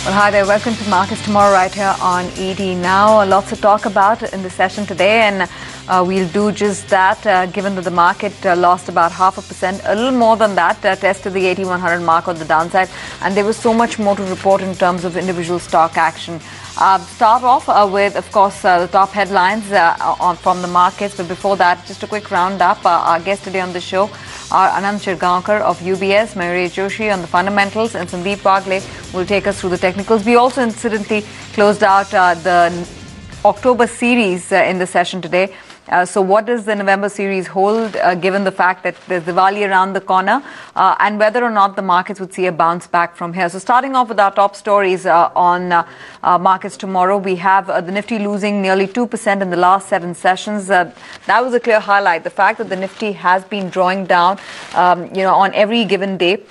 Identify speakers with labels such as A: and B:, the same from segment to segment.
A: Well, hi there. Welcome to Markets Tomorrow right here on ED Now. Lots to talk about in the session today, and we'll do just that, given that the market lost about 0.5%, a little more than that, tested the 8100 mark on the downside, and there was so much more to report in terms of individual stock action. Start off with, of course, the top headlines from the markets, but before that, just a quick roundup. Our guest today on the show are Anand Shirgaonkar of UBS, Mayuresh Joshi on the fundamentals, and Sandeep Wagle will take us through the technicals. We also incidentally closed out the October series in the session today. So what does the November series hold, given the fact that there's Diwali around the corner, and whether or not the markets would see a bounce back from here? So starting off with our top stories on markets tomorrow, we have the Nifty losing nearly 2% in the last 7 sessions. That was a clear highlight. The fact that the Nifty has been drawing down, on every given day.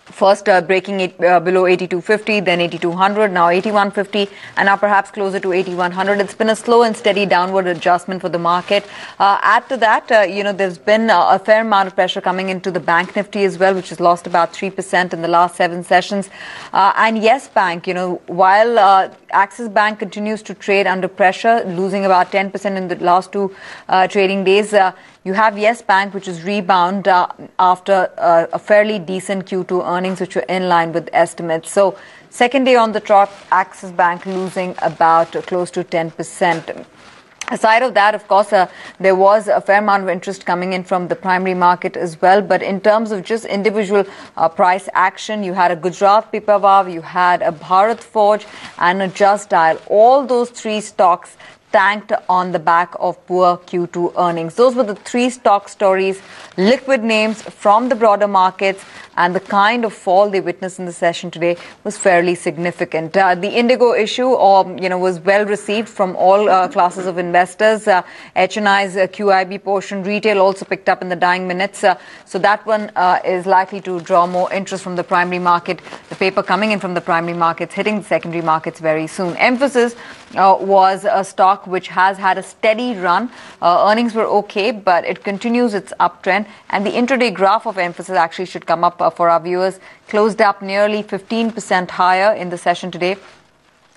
A: First breaking it below 8250, then 8200, now 8150, and now perhaps closer to 8100. It's been a slow and steady downward adjustment for the market. Add to that, there's been a fair amount of pressure coming into the Bank Nifty as well, which has lost about 3% in the last 7 sessions. And Yes Bank, while Axis Bank continues to trade under pressure, losing about 10% in the last 2 trading days, you have Yes Bank, which is rebound after a fairly decent Q2 earnings, which were in line with estimates. So second day on the trot, Axis Bank losing about close to 10%. Aside of that, of course, there was a fair amount of interest coming in from the primary market as well. But in terms of just individual price action, you had a Gujarat Pipavav, you had a Bharat Forge, and a Just Dial. All those 3 stocks tanked on the back of poor Q2 earnings. Those were the 3 stock stories, liquid names from the broader markets, and the kind of fall they witnessed in the session today was fairly significant. The Indigo issue, was well received from all classes of investors. HNI's QIB portion, retail also picked up in the dying minutes. So that one is likely to draw more interest from the primary market. The paper coming in from the primary markets, hitting the secondary markets very soon. Emphasis was a stock which has had a steady run. Earnings were okay, but it continues its uptrend. And the intraday graph of Emphasis actually should come up for our viewers. Closed up nearly 15% higher in the session today.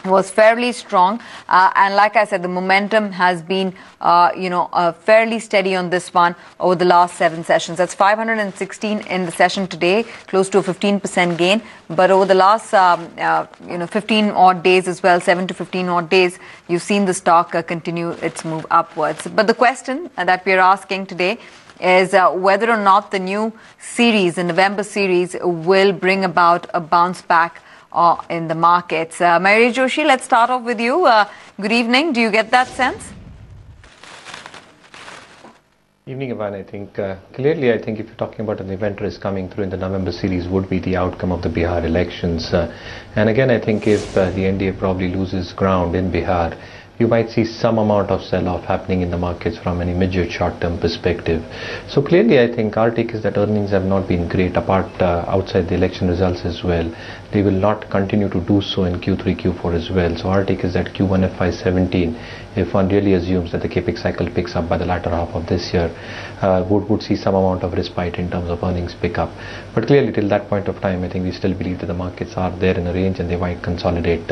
A: Was fairly strong, and like I said, the momentum has been fairly steady on this one over the last 7 sessions. That's 516 in the session today, close to a 15% gain, but over the last 15 odd days as well, 7 to 15 odd days, you've seen the stock continue its move upwards. But the question that we're asking today is whether or not the new series, the November series, will bring about a bounce back in the markets. Mayuresh Joshi, let's start off with you. Good evening. Do you get that sense?
B: Evening, Ivan. I think clearly, if you're talking about an event risk coming through in the November series would be the outcome of the Bihar elections. And again, I think if the NDA probably loses ground in Bihar, you might see some amount of sell-off happening in the markets from an immediate short-term perspective. So clearly, I think our take is that earnings have not been great, apart outside the election results as well. They will not continue to do so in Q3, Q4 as well. So our take is that Q1 FY17, if one really assumes that the capex cycle picks up by the latter half of this year, would see some amount of respite in terms of earnings pickup. But clearly, till that point of time, I think we still believe that the markets are there in a range and they might consolidate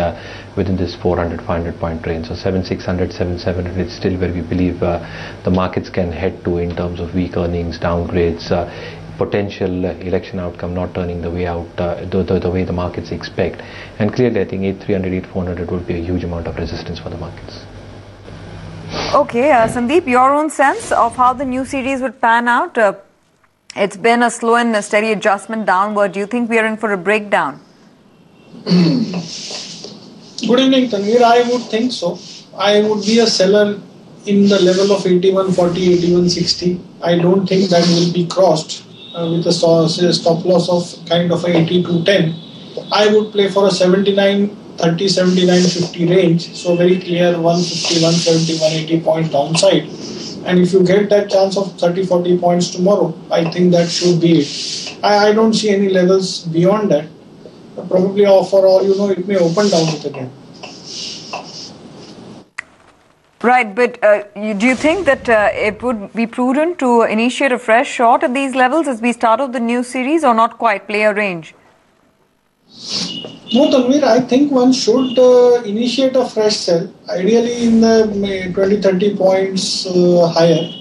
B: within this 400-500 point range. So 7,600, 7,700 is still where we believe the markets can head to in terms of weak earnings, downgrades, potential election outcome not turning the way out, the way the markets expect. And clearly, I think 8,300, 8,400 would be a huge amount of resistance for the markets.
A: Okay, Sandeep, your own sense of how the new series would pan out? It's been a slow and a steady adjustment downward. Do you think we are in for a breakdown?
C: Good evening, Tanvir. I would think so. I would be a seller in the level of 8140, 8160. I don't think that will be crossed with a stop loss of kind of a 8210. I would play for a 7930, 7950 range. So very clear 150, 170, 180 point downside. And if you get that chance of 30, 40 points tomorrow, I think that should be it. I don't see any levels beyond that. Probably for all you know, it may open down it again.
A: Right, but do you think that it would be prudent to initiate a fresh short at these levels as we start off the new series, or not quite play a range?
C: No, Tanvir, I think one should initiate a fresh sell, ideally in the 20-30 points higher.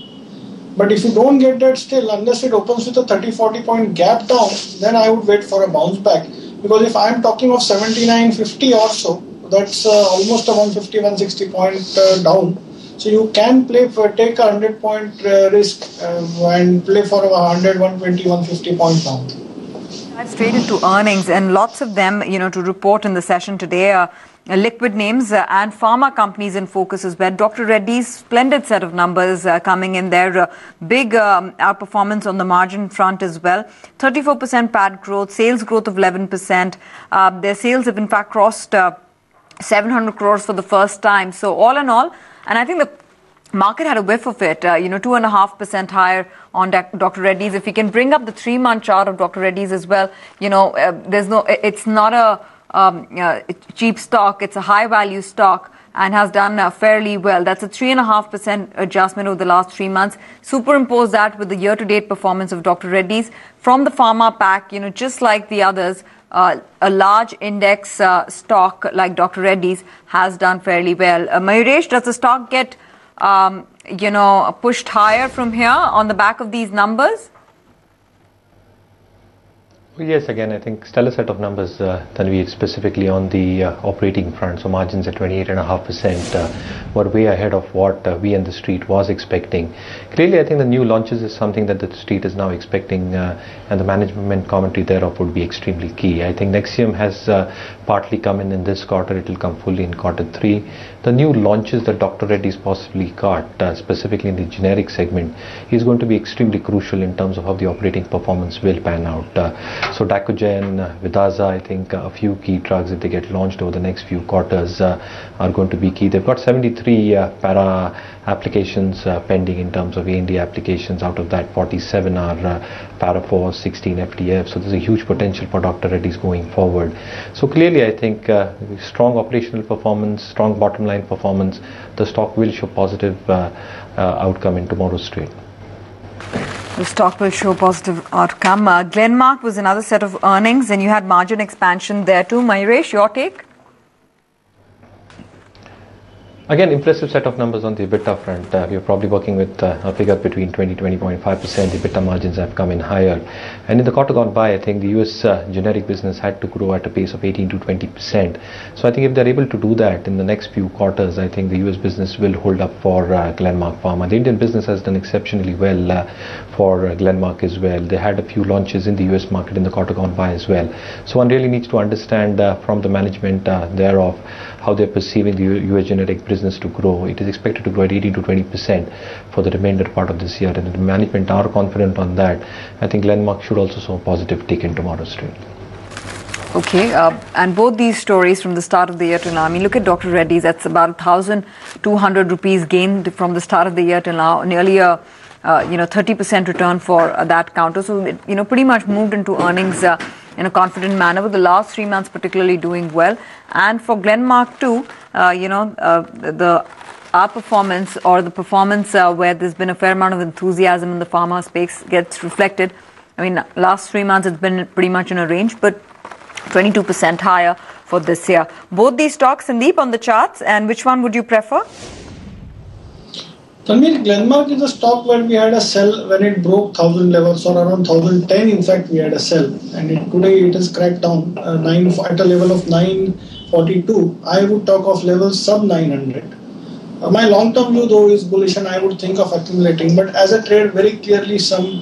C: But if you don't get that still, unless it opens with a 30-40 point gap down, then I would wait for a bounce back. Because if I am talking of 79.50 or so, that's almost a 150-160 point down. So you can take a 100 point risk and play for a 100, 120, 150 point down.
A: Dive straight into earnings, and lots of them, to report in the session today. Liquid names and pharma companies in focus as well. Dr. Reddy's splendid set of numbers coming in there. Big outperformance on the margin front as well. 34% PAT growth, sales growth of 11%. Their sales have in fact crossed 700 crores for the first time. So all in all, and I think the market had a whiff of it, 2.5% higher on Dr. Reddy's. If you can bring up the 3-month chart of Dr. Reddy's as well, it's not a cheap stock, it's a high value stock and has done fairly well. That's a 3.5% adjustment over the last 3 months. Superimpose that with the year-to-date performance of Dr. Reddy's from the pharma pack, just like the others. A large index stock like Dr. Reddy's has done fairly well. Mayuresh, does the stock get pushed higher from here on the back of these numbers?
B: Well, yes, again, I think stellar set of numbers, Tanvi, specifically on the operating front. So margins at 28.5% were way ahead of what we and the street was expecting. Clearly, I think the new launches is something that the street is now expecting, and the management commentary thereof would be extremely key. I think Nexium has partly come in this quarter. It will come fully in quarter 3. The new launches that Dr. Reddy's possibly got, specifically in the generic segment, is going to be extremely crucial in terms of how the operating performance will pan out. So Dacogen, Vidaza, I think a few key drugs, if they get launched over the next few quarters, are going to be key. They've got 73 para applications pending in terms of ANDA applications. Out of that, 47 are para 4, 16 FTF. So there's a huge potential for Dr. Reddy's going forward. So clearly, I think strong operational performance, strong bottom line performance. The stock will show positive outcome in tomorrow's trade.
A: The stock will show positive outcome. Glenmark was another set of earnings, and you had margin expansion there too. Mayuresh, your take?
B: Again, impressive set of numbers on the EBITDA front. We are probably working with a figure between 20-20.5%. EBITDA margins have come in higher. And in the quarter gone by, I think the US generic business had to grow at a pace of 18 to 20%. So I think if they're able to do that in the next few quarters, I think the US business will hold up for Glenmark Pharma. The Indian business has done exceptionally well for Glenmark as well. They had a few launches in the US market in the quarter gone by as well. So one really needs to understand from the management thereof how they're perceiving the US generic business to grow. It is expected to grow at 18 to 20% for the remainder part of this year, and the management are confident on that. I think Glenmark should also show a positive tick in tomorrow's trade.
A: Okay, and both these stories from the start of the year till now, I mean, look at Dr. Reddy's, that's about 1,200 rupees gained from the start of the year till now, nearly a 30% return for that counter. So it, pretty much moved into earnings in a confident manner, with the last 3 months particularly doing well. And for Glenmark too, our performance, or the performance where there's been a fair amount of enthusiasm in the pharma space, gets reflected. I mean, last 3 months it's been pretty much in a range, but 22% higher for this year. Both these stocks, Sandeep, on the charts, and which one would you prefer?
C: Tanvir, Glenmark is a stock where we had a sell when it broke 1,000 levels, or around 1,010. In fact, we had a sell, and today it has cracked down at a level of 942. I would talk of levels sub 900. My long-term view though is bullish, and I would think of accumulating. But as a trade, very clearly some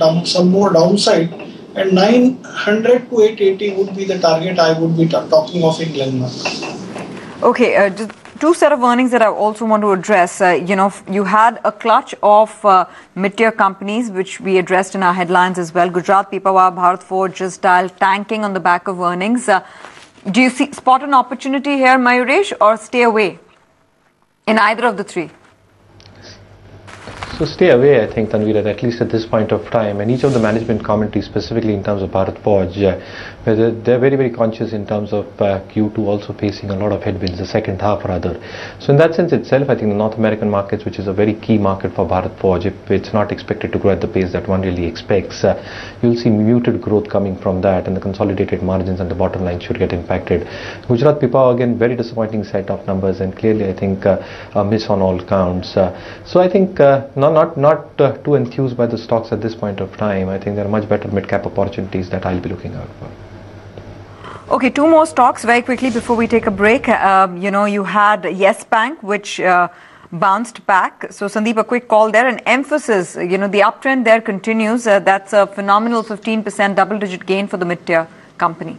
C: more downside, and 900 to 880 would be the target I would be talking of in Glenmark.
A: Okay, just two set of earnings that I also want to address. You had a clutch of mid-tier companies, which we addressed in our headlines as well. Gujarat Pipavav, Bharat Forge, Just Dial, tanking on the back of earnings. Do you spot an opportunity here, Mayuresh, or stay away in either of the three?
B: So stay away, I think, Tanvir, at least at this point of time. And each of the management commentaries, specifically in terms of Bharat Forge, whether they're very, very conscious in terms of Q2 also facing a lot of headwinds, the second half rather. So in that sense itself, I think the North American markets, which is a very key market for Bharat Forge, if it's not expected to grow at the pace that one really expects, you'll see muted growth coming from that, and the consolidated margins and the bottom line should get impacted. Gujarat Pipavav, again, very disappointing set of numbers, and clearly I think a miss on all counts. So I think not too enthused by the stocks at this point of time. I think there are much better mid-cap opportunities that I'll be looking out for.
A: Okay, two more stocks very quickly before we take a break. You had Yes Bank, which bounced back. So Sandeep, a quick call there. And Emphasis, the uptrend there continues. That's a phenomenal 15% double-digit gain for the mid-tier company.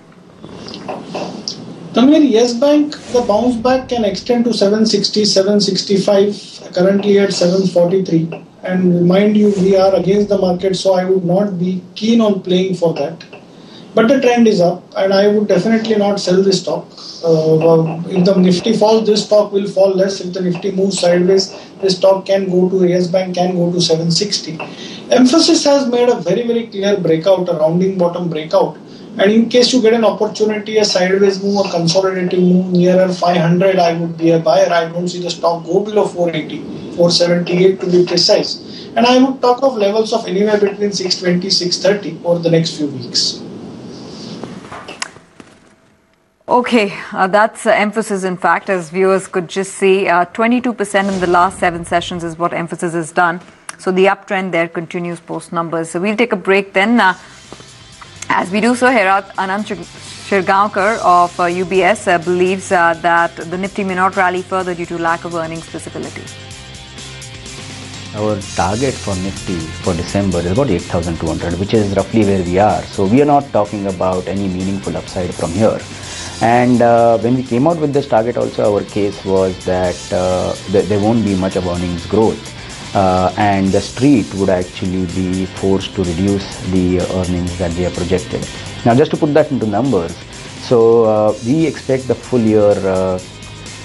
C: Tanvir, Yes Bank, the bounce back can extend to 760, 765, currently at 743. And mind you, we are against the market, so I would not be keen on playing for that. But the trend is up, and I would definitely not sell this stock. If the Nifty falls, this stock will fall less. If the Nifty moves sideways, this stock can go to, Yes Bank can go to 760. Emphasis has made a very, very clear breakout, a rounding bottom breakout. And in case you get an opportunity, a sideways move, a consolidative move nearer 500, I would be a buyer. I don't see the stock go below 480, 478 to be precise. And I would talk of levels of anywhere between 620, 630 over the next few weeks.
A: Okay, that's Emphasis, in fact, as viewers could just see. 22% in the last 7 sessions is what Emphasis has done. So the uptrend there continues post numbers. So we'll take a break then. As we do so, here, Anand Shirgaonkar of UBS believes that the Nifty may not rally further due to lack of earnings visibility.
D: Our target for Nifty for December is about 8,200, which is roughly where we are. So we are not talking about any meaningful upside from here. And when we came out with this target also, our case was that there won't be much of earnings growth. And the street would actually be forced to reduce the earnings that they are projected. Now, just to put that into numbers, so we expect the full year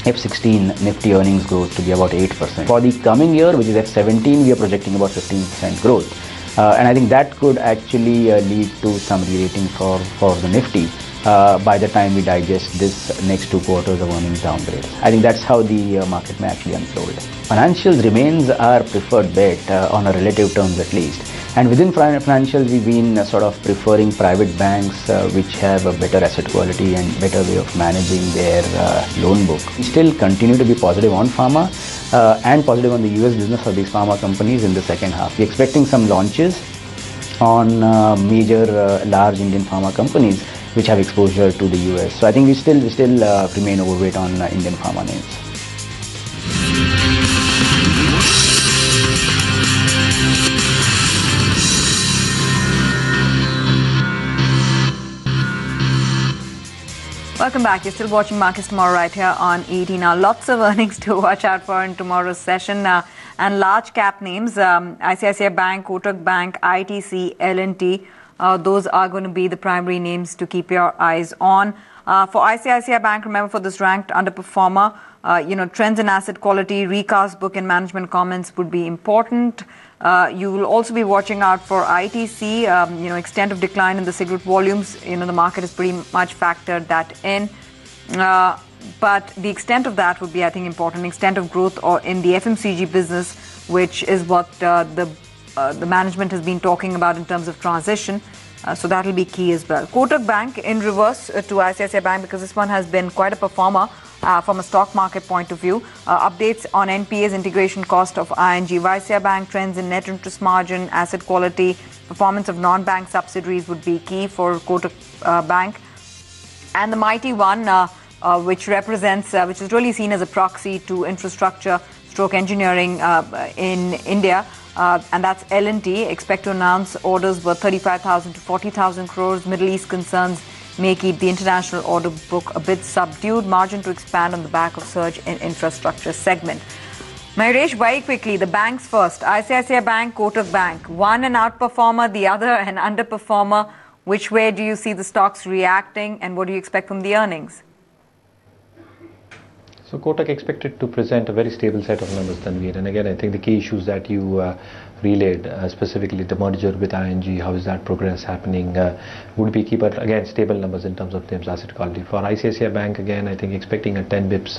D: F16 Nifty earnings growth to be about 8%. For the coming year, which is F17, we are projecting about 15% growth. And I think that could actually lead to some re-rating for the Nifty by the time we digest this next 2 quarters of earnings downgrade. I think that's how the market may actually unfold. Financials remains our preferred bet on a relative terms at least. And within financials, we've been sort of preferring private banks which have a better asset quality and better way of managing their loan book. We still continue to be positive on pharma and positive on the US business of these pharma companies in the second half. We're expecting some launches on major large Indian pharma companies which have exposure to the US. So I think we still remain overweight on Indian pharma names.
A: Welcome back. You're still watching Markets Tomorrow right here on ET. Now, lots of earnings to watch out for in tomorrow's session. And large cap names, ICICI Bank, Kotak Bank, ITC, L&T. Those are going to be the primary names to keep your eyes on. For ICICI Bank, remember, for this ranked underperformer, trends in asset quality, recast book and management comments would be important. You will also be watching out for ITC, extent of decline in the cigarette volumes. The market has pretty much factored that in. But the extent of that would be, I think, important. Extent of growth or in the FMCG business, which is what the management has been talking about in terms of transition. So that will be key as well. Kotak Bank in reverse to ICICI Bank, because this one has been quite a performer from a stock market point of view. Updates on NPA's integration cost of ING Vysya Bank, trends in net interest margin, asset quality, performance of non-bank subsidiaries would be key for Kotak Bank. And the mighty one, which represents, which is really seen as a proxy to infrastructure stroke engineering in India, and that's L&T, expect to announce orders worth 35,000 to 40,000 crores. Middle East concerns may keep the international order book a bit subdued. Margin to expand on the back of surge in infrastructure segment. Mayuresh, very quickly, the banks first. ICICI Bank, Kotak Bank. One an outperformer, the other an underperformer. Which way do you see the stocks reacting, and what do you expect from the earnings?
B: So Kotak expected to present a very stable set of numbers, Tanveer. And again, I think the key issues that you relayed, specifically the merger with ING, how is that progress happening, would be key. But again, stable numbers in terms of NIMS asset quality. For ICICI Bank, again, I think expecting a 10 bips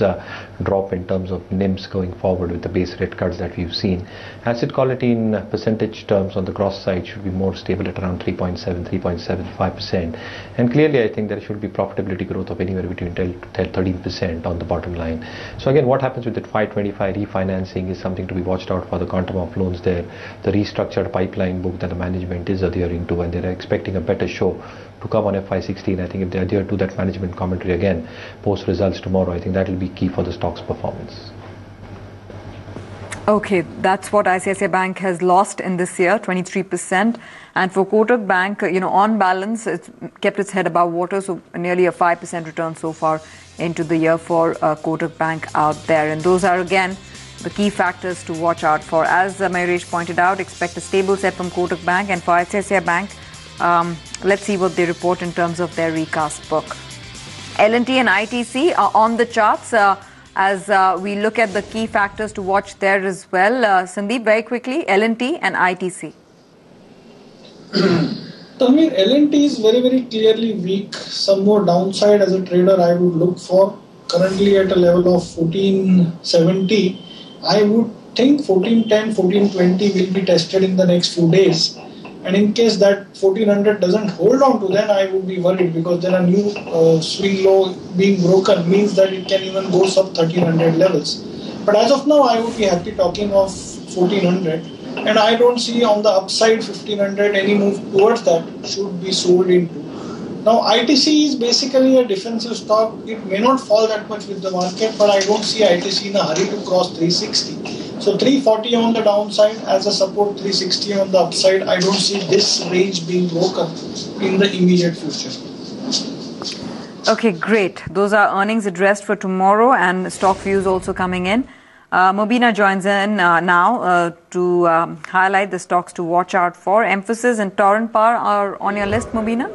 B: drop in terms of NIMS going forward with the base rate cuts that we've seen. Asset quality in percentage terms on the gross side should be more stable at around 3.7, 3.75%. And clearly, I think there should be profitability growth of anywhere between 10 to 13% on the bottom line. So again, what happens with the 525 refinancing is something to be watched out for, the quantum of loans there, the restructured pipeline book that the management is adhering to, and they're expecting a better show to come on FY16. I think if they adhere to that management commentary again, post results tomorrow, I think that will be key for the stock's performance.
A: Okay, that's what ICICI Bank has lost in this year, 23%. And for Kotak Bank, on balance, it's kept its head above water, so nearly a 5% return so far into the year for Kotak Bank out there. And those are, again, the key factors to watch out for. As Mayuresh pointed out, expect a stable set from Kotak Bank. And for ICICI Bank, let's see what they report in terms of their recast book. L&T and ITC are on the charts. As we look at the key factors to watch there as well. Sandeep, very quickly, L&T and ITC.
C: Tanveer, L&T is very, very clearly weak. Some more downside as a trader I would look for. Currently at a level of 1470. I would think 1410, 1420 will be tested in the next few days. And in case that 1400 doesn't hold on to, then I would be worried, because there are new swing low being broken, means that it can even go sub 1300 levels. But as of now, I would be happy talking of 1400. And I don't see on the upside 1500 any move towards that should be sold into. Now ITC is basically a defensive stock. It may not fall that much with the market, but I don't see ITC in a hurry to cross 360. So 340 on the downside as a support, 360 on the upside. I don't see this range being broken in the immediate future.
A: Okay, great. Those are earnings addressed for tomorrow and stock views also coming in. Mobina joins in now to highlight the stocks to watch out for. Emphasis and Torrent Power are on your list, Mobina?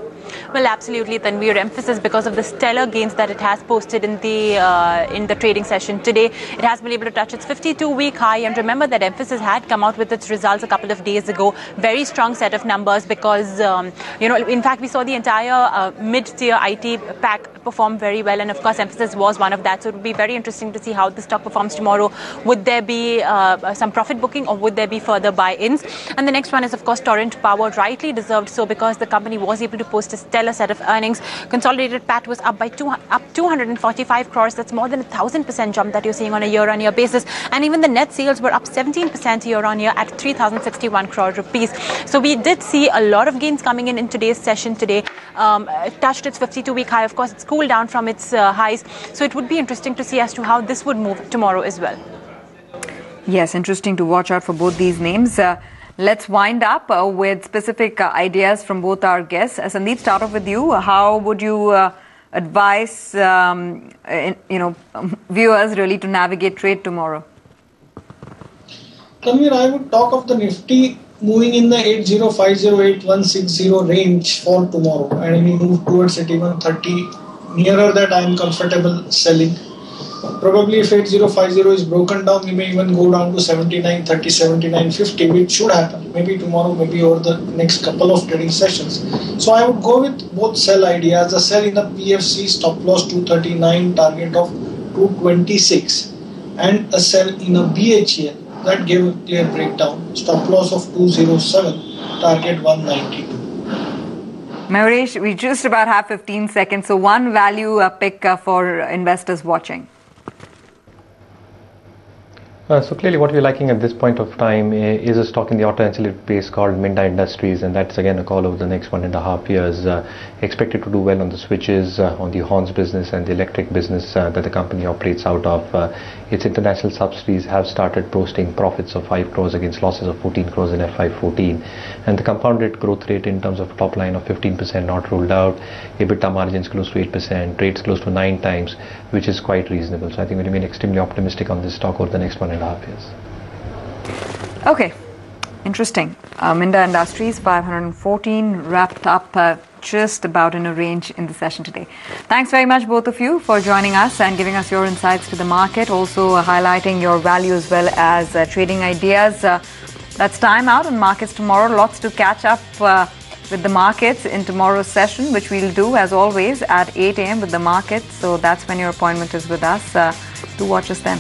E: Well, absolutely, Tanveer. Emphasis because of the stellar gains that it has posted in the trading session today. It has been able to touch its 52-week high, and remember that Emphasis had come out with its results a couple of days ago. Very strong set of numbers because in fact we saw the entire mid-tier IT pack perform very well, and of course Emphasis was one of that. So it would be very interesting to see how the stock performs tomorrow. Would there be some profit booking, or would there be further buy-ins? And the next one is of course Torrent Power, rightly deserved so, because the company was able to post a stellar set of earnings. Consolidated PAT was up by 245 crores. That's more than 1,000% jump that you're seeing on a year-on-year basis. And even the net sales were up 17% year-on-year at 3,061 crore rupees. So we did see a lot of gains coming in today's session today. It touched its 52-week high. Of course, it's cooled down from its highs. So it would be interesting to see as to how this would move tomorrow as well.
A: Yes, interesting to watch out for both these names. Let's wind up with specific ideas from both our guests. Sandeep, start off with you. How would you advise viewers really to navigate trade tomorrow?
C: Tanveer, I would talk of the Nifty moving in the 80508160 range for tomorrow, and any move towards it even 30 nearer that I am comfortable selling. Probably if 8050 is broken down, we may even go down to 7930, 7950, which should happen maybe tomorrow, maybe over the next couple of trading sessions. So I would go with both sell ideas. A sell in a PFC, stop loss 239, target of 226, and a sell in a BHEL that gave a clear breakdown, stop loss of 207, target 192.
A: Mayuresh, we just about have 15 seconds, so one value pick for investors watching.
B: So clearly what we're liking at this point of time is a stock in the auto ancillary space called Minda Industries, and that's again a call over the next 1.5 years. Expected to do well on the switches, on the horns business and the electric business that the company operates out of. Its international subsidiaries have started posting profits of 5 crores against losses of 14 crores in FY14, and the compounded growth rate in terms of top line of 15% not ruled out. EBITDA margins close to 8%, rates close to 9 times, which is quite reasonable. So I think we remain extremely optimistic on this stock over the next 1.5 years.
A: Okay, Interesting. Minda Industries 514 wrapped up just about in a range in the session today. Thanks very much both of you for joining us and giving us your insights to the market, also highlighting your value as well as trading ideas. That's time out on Markets Tomorrow. Lots to catch up with the markets in tomorrow's session, which we'll do as always at 8 a.m. with the markets. So that's when your appointment is with us. Do watch us then.